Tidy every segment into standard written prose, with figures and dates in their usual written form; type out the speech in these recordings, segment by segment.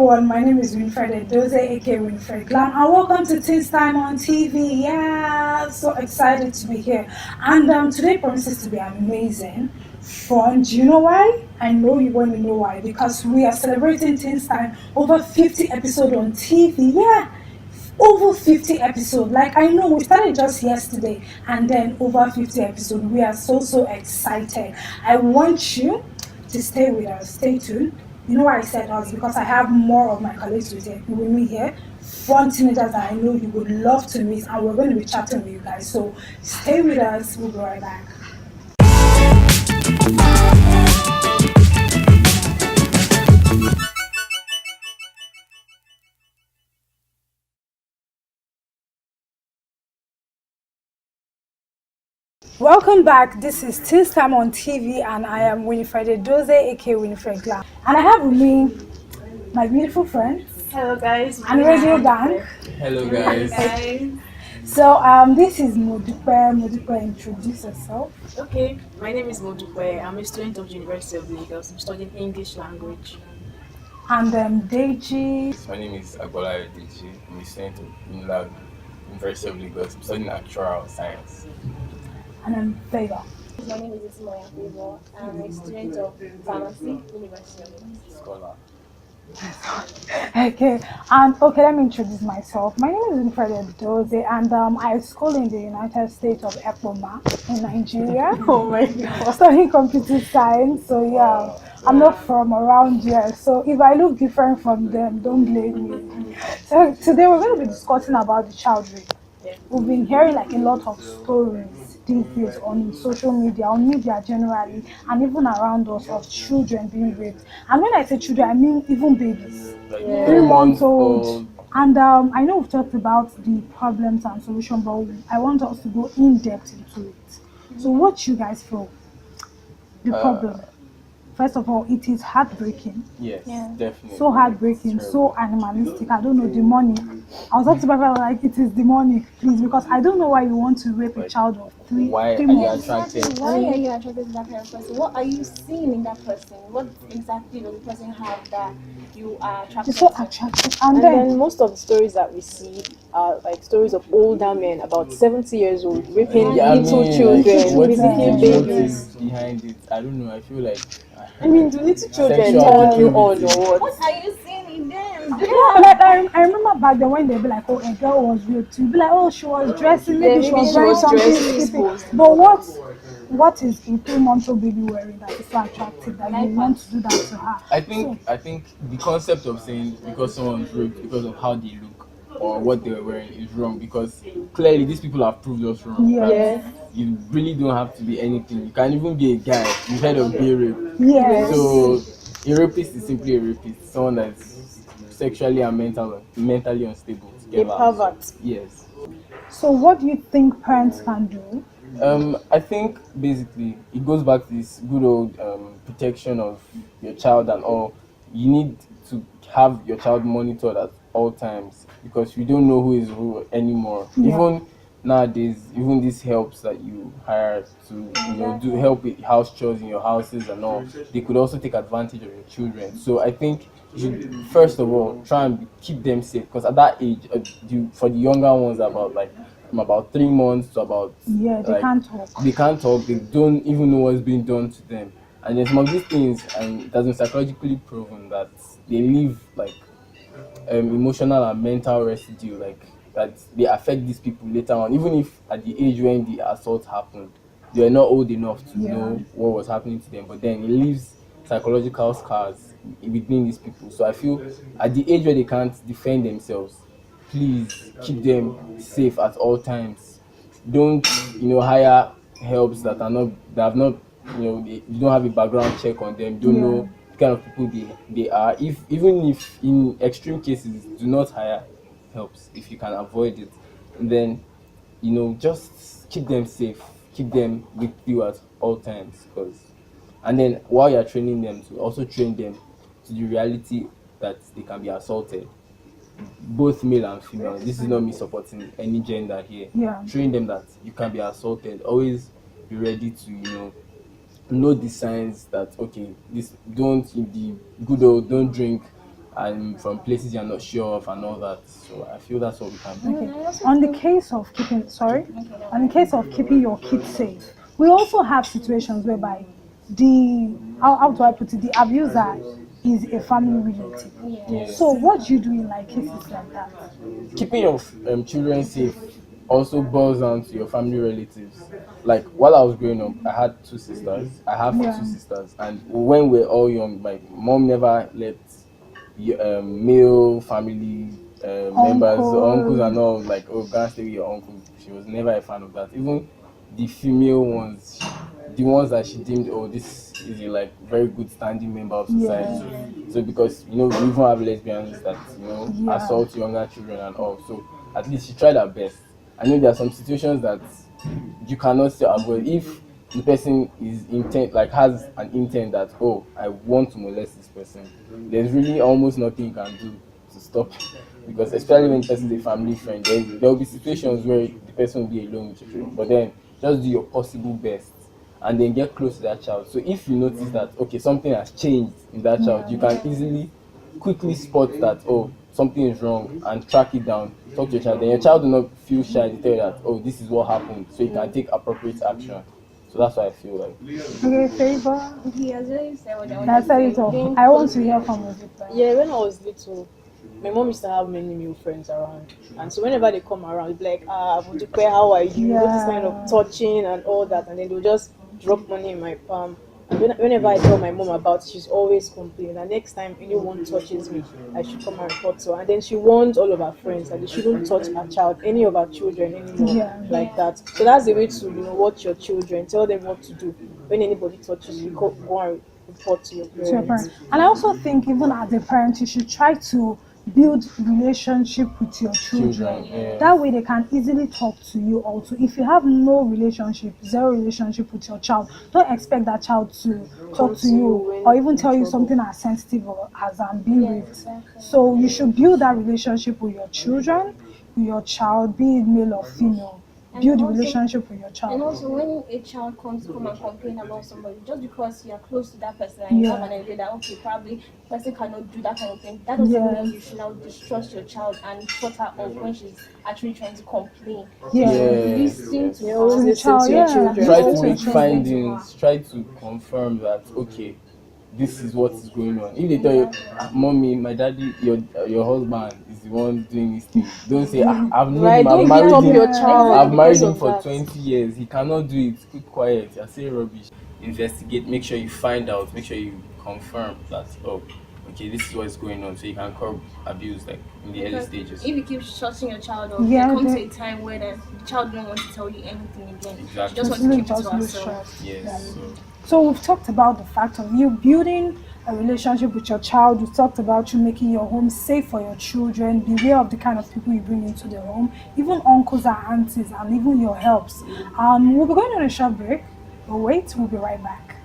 everyone. My name is Winfred Doze, aka Winfred Glam, and welcome to Teens Time on TV. Yeah, so excited to be here. And today promises to be amazing, fun. Do you know why? I know you want to know why. Because we are celebrating Teens Time over 50 episodes on TV. Yeah, over 50 episodes. Like I know we started just yesterday, and then over 50 episodes. We are so excited. I want you to stay with us. Stay tuned. You know why I said us? Because I have more of my colleagues with me here, fun teenagers that I know you would love to meet, and we're going to be chatting with you guys. So stay with us. We'll be right back. Welcome back. This is Teens Time on TV, and I am Winifred Doze, aka Winifred Glam. And I have with me my beautiful friends Hello guys. and radio gang. Hello guys. So this is Modupe. Modupe, introduce yourself. Okay, my name is Modupe. I'm a student of the University of Lagos. I'm studying English language. And Deji. My name is Agbola Chichi. I'm a student of UNILAG, University of Lagos. I'm studying actuarial science. And Favor. My name is Ismail Favor. I'm a student of pharmacy, University of Lagos. Scholar. Okay, and okay, let me introduce myself. My name is Winfred Doze, and I school in the United States of Epoma in Nigeria. Oh my god. Studying computer science. So yeah, I'm not from around here. So if I look different from them, don't blame me. So today we're going to be discussing about the child rape. We've been hearing like a lot of stories these days on social media, on media generally, and even around us of children being raped. And when I say children, I mean even babies, 3 months old. And I know we've talked about the problems and solutions, but I want us to go in depth into it. So, what you guys feel the problem? First of all, it is heartbreaking. Yes, definitely. So heartbreaking, so animalistic. I don't know, demonic. I was talking about like it is demonic, please, because I don't know why you want to rape a child of three Why are you months. attracted? Why are you attracted to that kind of person? What are you seeing in that person? What exactly does the person have that you are attracted It's so to? attractive. And And then then most of the stories that we see are like stories of older men, about 70 years old, raping little children, what is raping the babies. motive behind it? I don't know. I feel like. I mean, do little children Sexual turn you on proclivity. or what? What are you seeing in them? like I remember back then when they'd be like, oh, a girl was raped, you'd be like, oh, she was dressing, maybe she maybe was she wearing was something dressing stupid. exposed. But what is a 3 month old baby wearing that is so attractive that you want to do that to her? I think the concept of saying because someone's raped because of how they look or what they were wearing is wrong, because clearly these people have proved us wrong. Yeah. That you really don't have to be anything. You can even be a guy. You've heard of gay rape. Yes. So a rapist is simply a rapist, someone that's sexually and mentally unstable A together. pervert. Yes. So what do you think parents can do? I think basically it goes back to this good old protection of your child and all. You need to have your child monitored at all times, because you don't know who is who anymore. Yeah. Even nowadays, even these helps that you hire to do help with house chores in your houses and all, they could also take advantage of your children. So I think you should first of all try and keep them safe, because at that age, for the younger ones, from about 3 months to about They can't talk. They can't talk. They don't even know what's being done to them. And there's some of these things, and it has been psychologically proven that they leave like emotional and mental residue, like that they affect these people later on, even if at the age when the assault happened, they were not old enough to know what was happening to them. But then it leaves psychological scars between these people. So I feel at the age where they can't defend themselves, please keep them safe at all times. Don't hire helps that have not you don't have a background check on them. Don't know the kind of people they are. If in extreme cases, do not hire helps if you can avoid it. And then just keep them safe, keep them with you at all times. And then while you're training them, to also train them to the reality that they can be assaulted, both male and female. This is not me supporting any gender here. Yeah. Train them that you can be assaulted. Always be ready to know the signs that, okay, this don't, in the good old, don't drink and from places you're not sure of and all that. So I feel that's what we can do. Okay. On the case of keeping, sorry, on the case of keeping your kids safe, we also have situations whereby how do I put it, the abuser is a family relative. Yes. So what do you do in like cases like that? Keeping your children safe also boils down to your family relatives. Like while I was growing up, I had two sisters. I have Yeah. two sisters, and when we were all young, my mom never let male family members, uncles and all, like, oh, go and stay with your uncle. She was never a fan of that. Even the female ones, the ones that she deemed, oh, this is a like very good standing member of society. So because we even have lesbians that assault younger children and all. So at least she tried her best. I know there are some situations that you cannot still avoid if the person is intent, like has an intent that, oh, I want to molest this person. There's really almost nothing you can do to stop it. Because especially when the person is a family friend, there will be situations where the person will be alone with your children. But then just do your possible best and then get close to that child. So if you notice that, okay, something has changed in that child, you can easily quickly spot that, oh, something is wrong, and track it down, talk to your child. Then your child will not feel shy to tell you that, oh, this is what happened, so you can take appropriate action. So that's what I feel like. Okay, favor. Yes, you said what I wanted That's to it say. all. I want to hear from you. Yeah, when I was little, my mom used to have many male friends around, and so whenever they come around, it's like, Budupe, how are you? This kind of touching and all that, and then they'll just drop money in my palm. And whenever I tell my mom about it, she's always complaining. And next time anyone touches me, I should come and report to her. And then she warns all of her friends that they shouldn't touch her child, any of her children anymore, like that. So that's the way to watch your children, tell them what to do. When anybody touches you, go and report to your parents. And I also think even as a parent, you should try to build relationship with your children. That way they can easily talk to you also. If you have no relationship, zero relationship with your child, don't expect that child to talk to you or even tell you something as sensitive or as being raped. So you should build that relationship with your children, with your child, be it male or female. Build a relationship with your child. And also, when a child comes to come and complain about somebody, just because you are close to that person and you have an idea that, okay, probably the person cannot do that kind of thing, that doesn't mean you should now distrust your child and shut her off when she's actually trying to complain. Listen to your children. Try to make findings, try to confirm that, okay, this is what is going on. If they tell you, mommy, my daddy, your husband is the one doing this thing, don't say, I've known him, I've married him for 20 years, he cannot do it. Keep quiet, you're saying rubbish. Investigate, make sure you find out, make sure you confirm that, oh, okay, this is what's going on, so you can curb abuse like in the early stages. If you keep shutting your child up, there comes a time where the child don't want to tell you anything again. Exactly. She just wants to keep it to herself. Yes. So we've talked about the fact of you building a relationship with your child. We've talked about you making your home safe for your children. Beware of the kind of people you bring into the home, even uncles and aunties, and even your helps. We'll be going on a short break. But wait, we'll be right back.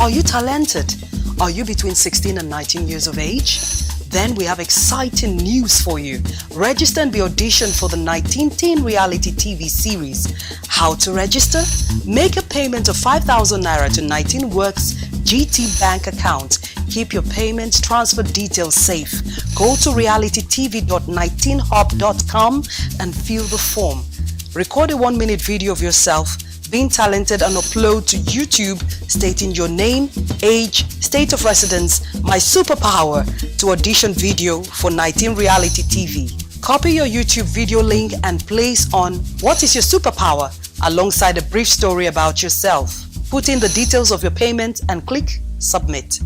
Are you talented? Are you between 16 and 19 years of age? Then we have exciting news for you. Register and be auditioned for the 19teen reality TV series. How to register? Make a payment of 5,000 Naira to 19 Works GT Bank account. Keep your payment transfer details safe. Go to realitytv.19hub.com and fill the form. Record a 1-minute video of yourself being talented and upload to YouTube stating your name, age, state of residence, my superpower to audition video for 19 Reality TV. Copy your YouTube video link and place on what is your superpower alongside a brief story about yourself. Put in the details of your payment and click submit.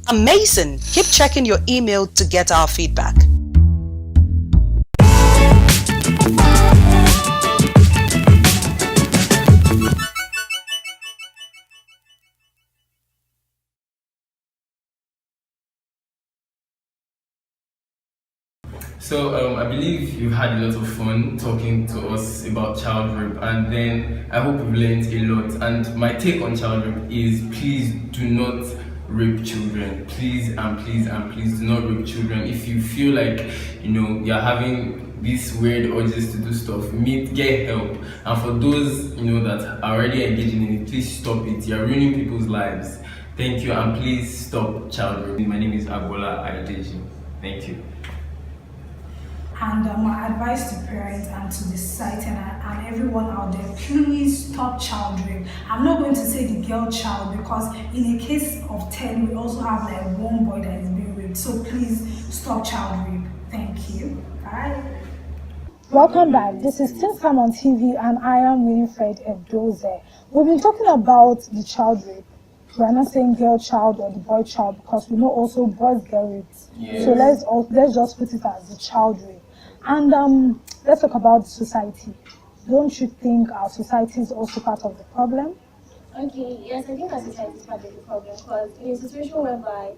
Amazing! Keep checking your email to get our feedback. So I believe you've had a lot of fun talking to us about child rape, and then I hope you've learned a lot. And my take on child rape is, please do not rape children. Please and please and please do not rape children. If you feel like you're having these weird urges to do stuff, get help. And for those that are already engaging in it, please stop it. You're ruining people's lives. Thank you, and please stop child rape. My name is Agbola Adeji. Thank you. And my advice to parents and to the society and everyone out there, please stop child rape. I'm not going to say the girl child because in a case of 10, we also have like one boy that is being raped. So please stop child rape. Thank you. Bye. Welcome back. This is Teen Time on TV and I am Winifred Edoze. We've been talking about the child rape. We're not saying girl child or the boy child because we know also boys get raped. Yes. So let's just put it as the child rape. And let's talk about society. Don't you think our society is also part of the problem? Okay, yes, I think our society is part of the problem because in a situation whereby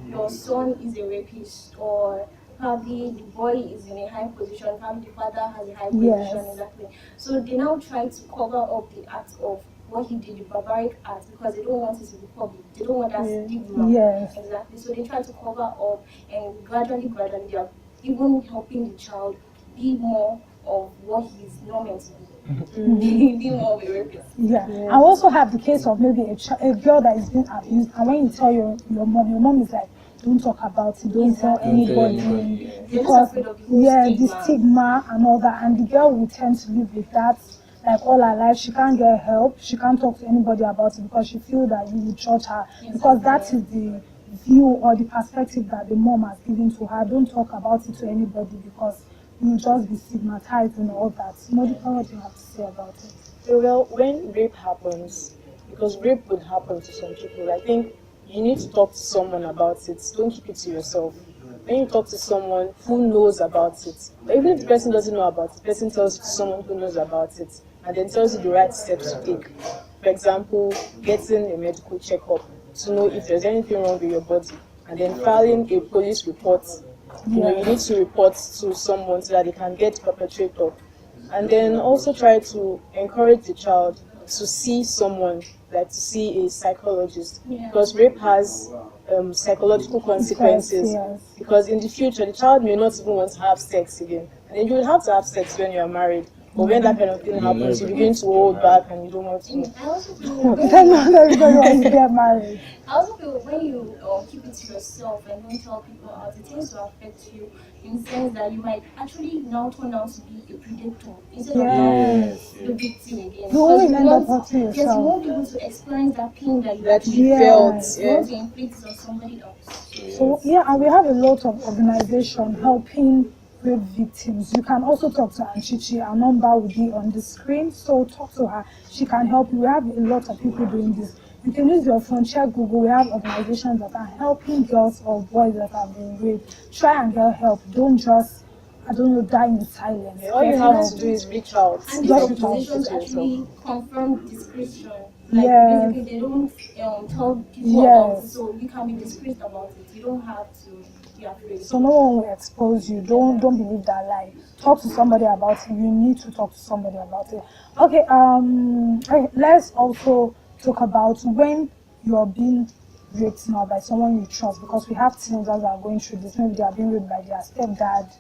your son is a rapist or probably the boy is in a high position, probably the father has a high position, Yes. exactly. So they now try to cover up the act of what he did, the barbaric act, because they don't want it to be public. They don't want that stigma. Yes. Exactly. So they try to cover up and gradually, they are even helping the child be more of what he's not meant to be. Be more of a rapist. Yeah. I also have the case of maybe a girl that is being abused, and when you tell your mom is like, don't talk about it, don't tell Don't tell anybody. anybody. Yeah. They're just Because afraid of the whole the stigma and all that, and the girl will tend to live with that like all her life. She can't get help, she can't talk to anybody about it because she feels that you will judge her, because that is the view or the perspective that the mom has given to her. Don't talk about it to anybody because you'll just be stigmatized and all that. Modica, what do you have to say about it? Well, when rape happens, because rape would happen to some people, I think you need to talk to someone about it. Don't keep it to yourself. When you talk to someone who knows about it, or even if the person doesn't know about it, the person tells you to someone who knows about it and then tells you the right steps to take. For example, getting a medical checkup to know if there's anything wrong with your body, and then filing a police report. You need to report to someone so that they can get perpetrator. And then also try to encourage the child to see someone, like to see a psychologist, because rape has psychological consequences. Yes. Because in the future, the child may not even want to have sex again, and then you will have to have sex when you are married. But when that kind of thing happens, you begin to hold back and you don't want to. I also feel Then not everybody wants to get married. I also feel when you keep it to yourself and don't tell people out, it tends to affect you in the sense that you might actually now turn out to be a predator instead of Yes. the victim again. You Because always you end up want, hurting yes, you yourself. won't be able to experience that pain that you That actually you Yeah. felt. You want to inflict it on somebody else. So yeah, and we have a lot of organization helping rape victims. You can also talk to Aunt Chichi. Our number will be on the screen, so talk to her. She can help you. We have a lot of people doing this. You can use your phone, check Google. We have organizations that are helping girls or boys that have been raped. Try and get help. Don't just, die in silence. All you Get have help. to do is reach out. And these Just organizations to yourself. actually confirm discretion. Like Yes. basically they don't tell people Yes. about it, so you can be discreet about it. You don't have to be afraid. So no one will expose you. Don't believe that lie. Talk to somebody about it. You need to talk to somebody about it. Okay, okay, let's also talk about when you're being raped now by someone you trust, because we have teenagers that are going through this. Maybe they are being raped by their stepdad,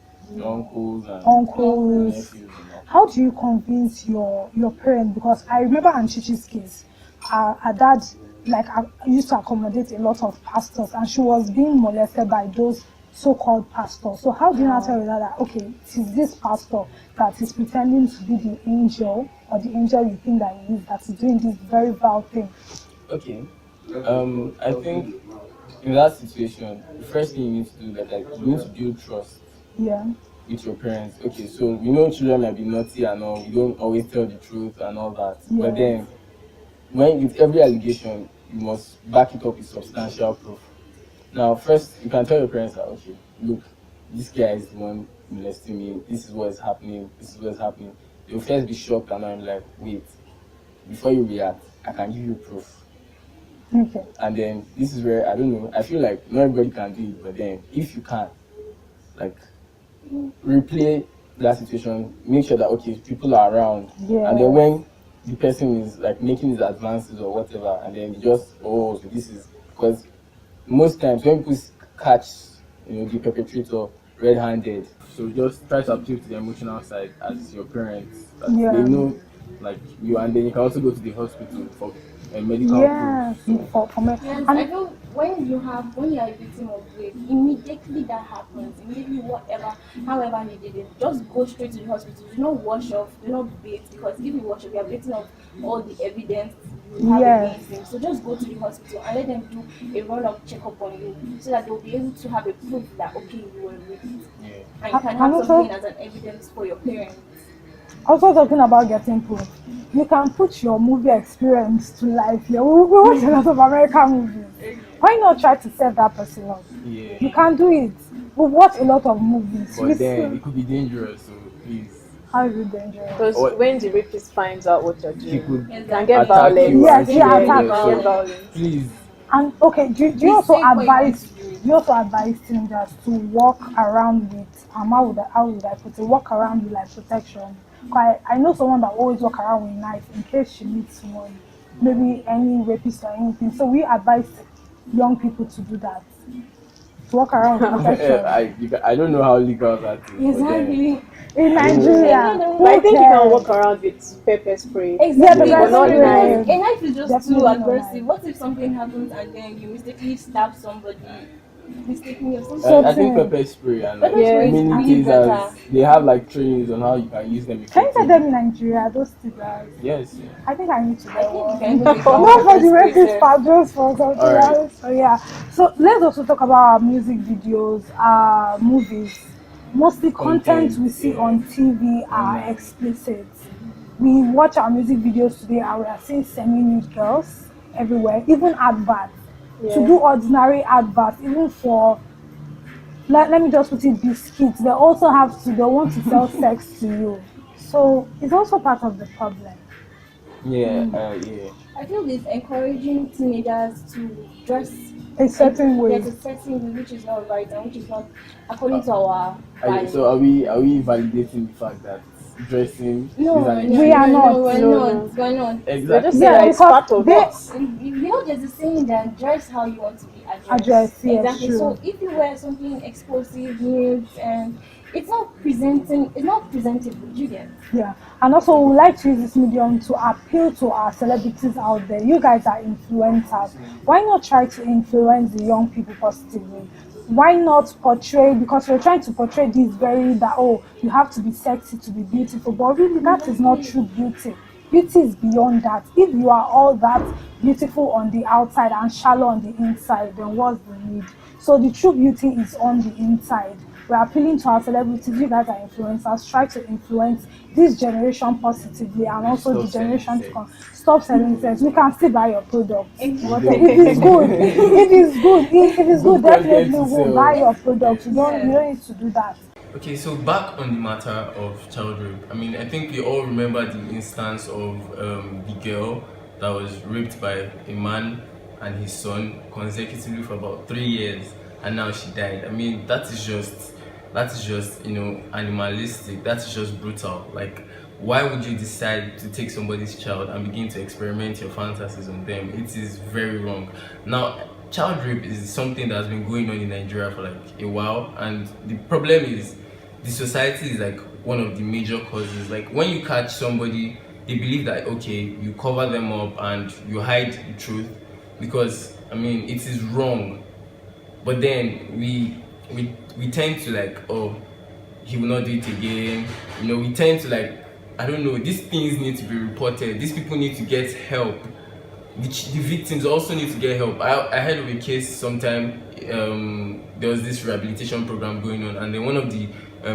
Uncles and uncles. nephews. And all. How do you convince your parents? Because I remember Aunt Chichi's case. Her dad, like, used to accommodate a lot of pastors, and she was being molested by those so-called pastors. So how do you now tell your dad that, okay, it is this pastor that is pretending to be the angel, or the angel you think that he is, that is doing this very vile thing? Okay. I think in that situation, the first thing you need to do is like you need to build trust Yeah. with your parents. Okay, so we know children might be naughty and all. We don't always tell the truth and all that. Yeah. But then, when with every allegation, you must back it up with substantial proof. Now, first, you can tell your parents that, okay, look, this guy is the one molesting me. This is what is happening. This is what is happening. They'll first be shocked, and I'm like, wait, before you react, I can give you proof. Okay. And then this is where I don't know. I feel like not everybody can do it, but then if you can, like, replay that situation, make sure that okay, people are around, Yeah. and then when the person is like making his advances or whatever, and then you just so this is because most times when people catch the perpetrator red-handed, so just try to appeal to the emotional side as your parents that Yeah. they know like you, and then you can also go to the hospital for medical Yes, proof. So, for me. Yes, I And feel when you are a victim of rape, immediately that happens, immediately whatever, however he did it, just go straight to the hospital. Do not wash off, do not beat, because if you wash off, you are beating off all the evidence you have yes, against him. So just go to the hospital and let them do a run-up checkup on you, so that they'll be able to have a proof that okay, you were raped, yeah. and you can and have something also as an evidence for your parents. also talking about getting proof, you can put your movie experience to life. Yeah, we watch a lot of American movies. Why not try to set that person up? Yeah. You can do it. We watch a lot of movies. We But then see it could be dangerous, so please. how is it dangerous? Because Or when the rapist finds out what you're he doing, could it can get attack violent. you Yes, and yeah, kill you. attack. Yeah, Get so violent. please. And okay, do you Be also safe when you want advise to do it. you also advise teenagers to walk around with how would I put it? Walk around with like protection. 'Cause I know someone that always walk around with knife in case she meets someone, maybe any rapist or anything. So we advise young people to do that. To walk around with protection. I don't know how legal that is, but then Exactly. In I don't know. Nigeria, But I who think you can cares? walk around with pepper spray. Exactly, Yeah, but the not best knife. because a knife is just too Definitely not aggressive. knife. What if something happens and then you mistakenly stab somebody, mistakenly or something? So I think thing. pepper spray and Pepper like spray Yes. is many really better. tasers, they have like trainings on how you can use them Can you get them in effectively. Nigeria? Those teachers. Yes, yeah. I think I need to I get think you one. can even make Not for the pepper spray rapist sef. part, just for something All right. else. So yeah. So let's also talk about our music videos, movies. Mostly content we see Yeah. on TV are Online. explicit. We watch our music videos today and we are seeing semi-nude girls everywhere, even adverts. To Yeah. do ordinary adverts, even for let me just put it biscuits, they also have to they want to sell sex to you. So it's also part of the problem. Yeah, yeah. I feel it's encouraging teenagers to dress A certain there's way. a certain way which is not right and which is not according to Uh, our values. So are we validating the fact that dressing is No, an no, We issue? are no, not. no, we're No, not. no. We're not. We're just Exactly. saying Yeah, that it's because part of they us. There's a saying that dress how you want to be addressed. address, yes, Exactly. true. So if you wear something explosive, nude, and it's not presentable. Do you get? Yeah, and also we would like to use this medium to appeal to our celebrities out there. You guys are influencers. Why not try to influence the young people positively? Why not portray, because we're trying to portray this very that oh you have to be sexy to be beautiful, but really that is not true beauty. Beauty is beyond that. If you are all that beautiful on the outside and shallow on the inside, then what's the need? So the true beauty is on the inside. We're appealing to our celebrities. You guys are influencers. Try to influence this generation positively and also Stop the selling generation to sex. come. Stop selling sex. We can still buy your product. If don't. it's good, if it's good, Good content definitely to we'll sell. buy your product. You Yes. don't need to do that. Okay, so back on the matter of child rape, I mean, I think we all remember the instance of the girl that was raped by a man and his son consecutively for about 3 years, and now she died. I mean, that is just animalistic. That is just brutal. Like, why would you decide to take somebody's child and begin to experiment your fantasies on them? It is very wrong. Now, child rape is something that's been going on in Nigeria for like a while, and the problem is the society is like one of the major causes. Like, when you catch somebody, they believe that okay, you cover them up and you hide the truth, because I mean it is wrong. But then we tend to like, oh, he will not do it again. We tend to like, I don't know, these things need to be reported. These people need to get help. The victims also need to get help. I heard of a case sometime. There was this rehabilitation program going on, and then one of the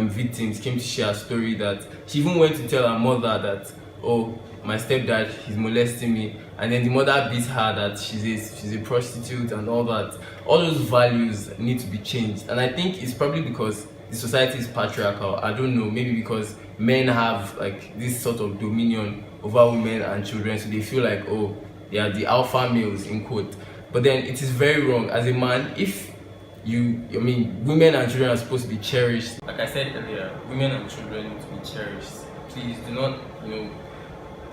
victims came to share a story that she even went to tell her mother that, oh, my stepdad, he's molesting me, and then the mother beat her that she's a prostitute and all that. All those values need to be changed, and I think it's probably because the society is patriarchal. I don't know, maybe because men have like this sort of dominion over women and children, so they feel like, oh, they are the alpha males in quote. But then it is very wrong. As a man, if women and children are supposed to be cherished. Like I said earlier, women and children need to be cherished. Please do not,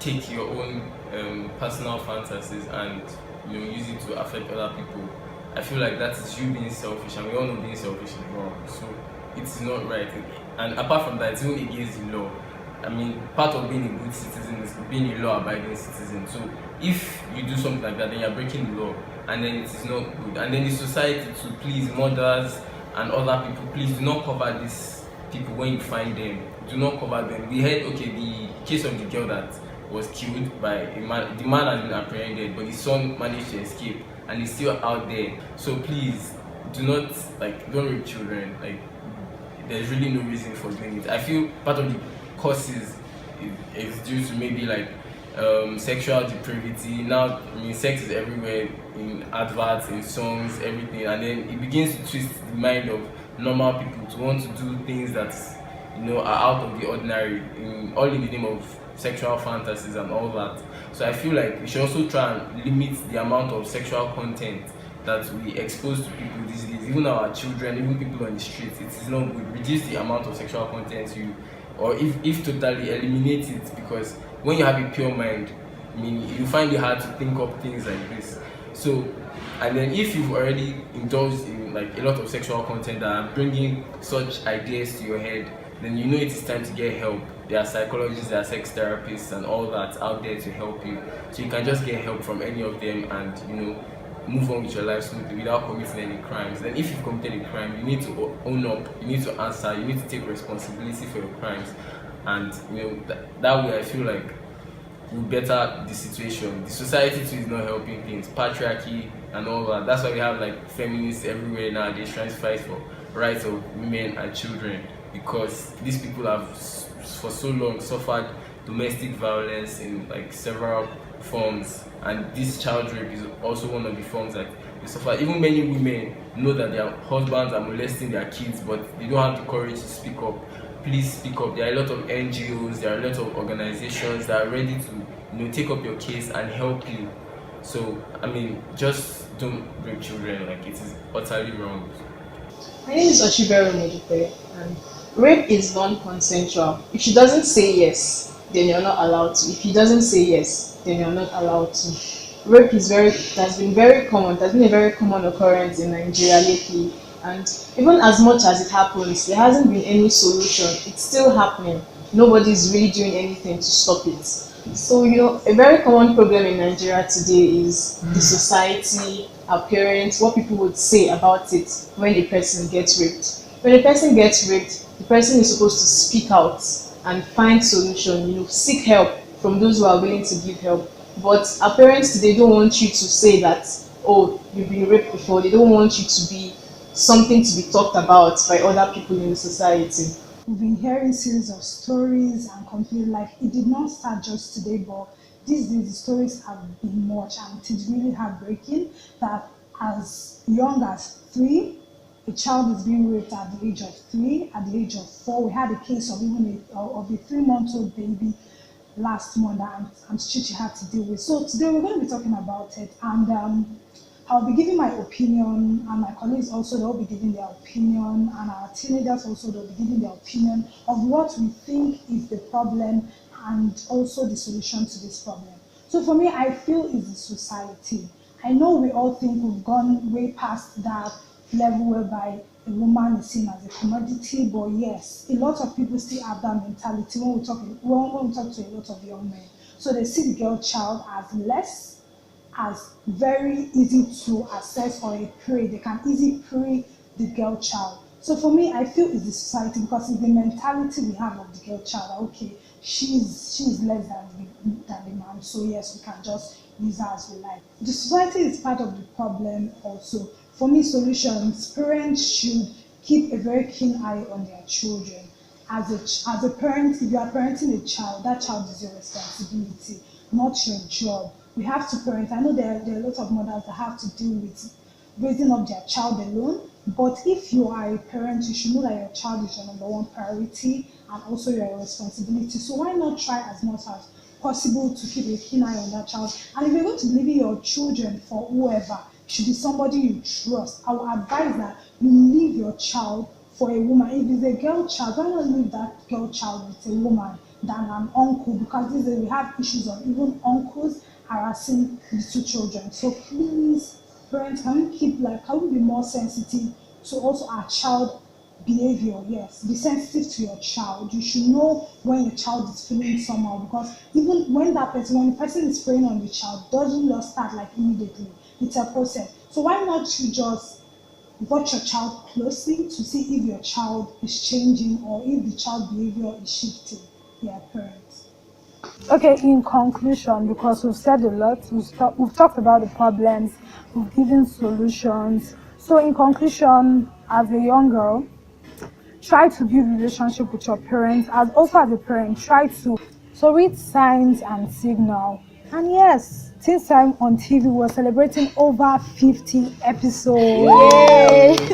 take your own personal fantasies and use it to affect other people. I feel like that is you being selfish, and we all know being selfish is wrong. So it is not right. And apart from that, it's even against the law. I mean, part of being a good citizen is being a law-abiding citizen. So if you do something like that, then you're breaking the law, and then it is not good. And then the society, to please mothers and other people, please do not cover these people when you find them. Do not cover them. We heard, okay, the case of the girl that was killed by a man. The man has been apprehended, but his son managed to escape, and he's still out there. So please, do not, like, don't rape children. Like, there's really no reason for doing it. I feel part of the causes is due to maybe like sexual depravity. Now, I mean, sex is everywhere in adverts, in songs, everything, and then it begins to twist the mind of normal people to want to do things that, you know, are out of the ordinary, all in the name of sexual fantasies and all that. So I feel like we should also try and limit the amount of sexual content that we expose to people these days, even our children, even people on the streets. It is not good. Reduce the amount of sexual content you, or if totally eliminate it, because when you have a pure mind, I mean, you find it hard to think up things like this. So, and then if you've already indulged in like a lot of sexual content that are bringing such ideas to your head, then you know it is time to get help. There are psychologists, there are sex therapists, and all that out there to help you. So you can just get help from any of them, and you know, move on with your life smoothly without committing any crimes. Then if you've committed a crime, you need to own up, you need to answer, you need to take responsibility for your crimes. And you know, that way I feel like will better the situation. The society too is not helping things, patriarchy and all that. That's why we have like feminists everywhere nowadays trying to fight for rights of women and children, because these people have for so long suffered domestic violence in like several forms, and this child rape is also one of the forms that they suffer. Even many women know that their husbands are molesting their kids, but they don't have the courage to speak up. Please speak up. There are a lot of NGOs, there are a lot of organizations that are ready to, you know, take up your case and help you. So I mean, just don't rape children. Like, it is utterly wrong. My name is Oshibero Modupe, and rape is non-consensual. If she doesn't say yes, then you're not allowed to. If he doesn't say yes, then you're not allowed to. Rape is has been very common. It has been a very common occurrence in Nigeria lately, and even as much as it happens, there hasn't been any solution. It's still happening. Nobody's really doing anything to stop it. So, you know, a very common problem in Nigeria today is the society, our parents, what people would say about it when a person gets raped. When a person gets raped, the person is supposed to speak out and find solution, you know, seek help from those who are willing to give help. But our parents today don't want you to say that, oh, you've been raped before. They don't want you to be something to be talked about by other people in the society. We've been hearing series of stories and complete life. It did not start just today, but these days the stories have been much, and it is really heartbreaking that as young as 3, a child is being raped at the age of 3, at the age of 4. We had a case of even of a 3-month-old baby last month that Aunt Chichi had to deal with. So today we're going to be talking about it, and I'll be giving my opinion, and my colleagues also, they'll be giving their opinion, and our teenagers also, they'll be giving their opinion of what we think is the problem and also the solution to this problem. So for me, I feel it's the society. I know we all think we've gone way past that level whereby a woman is seen as a commodity, but yes, a lot of people still have that mentality when we talk to a lot of young men. So they see the girl child as less, as very easy to access, or a prey. They can easily prey the girl child. So for me, I feel it's the society, because it's the mentality we have of the girl child. That, okay, she's less than the man, so yes, we can just use her as we like. The society is part of the problem also. For me, solutions: parents should keep a very keen eye on their children. As a parent, if you are parenting a child, that child is your responsibility, not your job. We have to parent. I know there are a lot of mothers that have to deal with raising up their child alone, but if you are a parent, you should know that your child is your number one priority and also your responsibility. So why not try as much as possible to keep a keen eye on that child? And if you're going to be leaving your children for whoever, it should be somebody you trust. I would advise that you leave your child for a woman. If it's a girl child, why not leave that girl child with a woman than an uncle? Because these days we have issues of even uncles harassing little children. So please, parents, can we be more sensitive to also our child behavior. Yes, be sensitive to your child. You should know when your child is feeling somehow, because even when the person is preying on the child, doesn't just start like immediately. It's a process. So why not you just watch your child closely to see if your child is changing or if the child behavior is shifting their parents. Okay, in conclusion, because we've said a lot, we've talked about the problems, we've given solutions. So, in conclusion, as a young girl, try to build relationship with your parents. As also as a parent, try to read signs and signal. And yes, Teen Time on TV was celebrating over 50 episodes. Yay!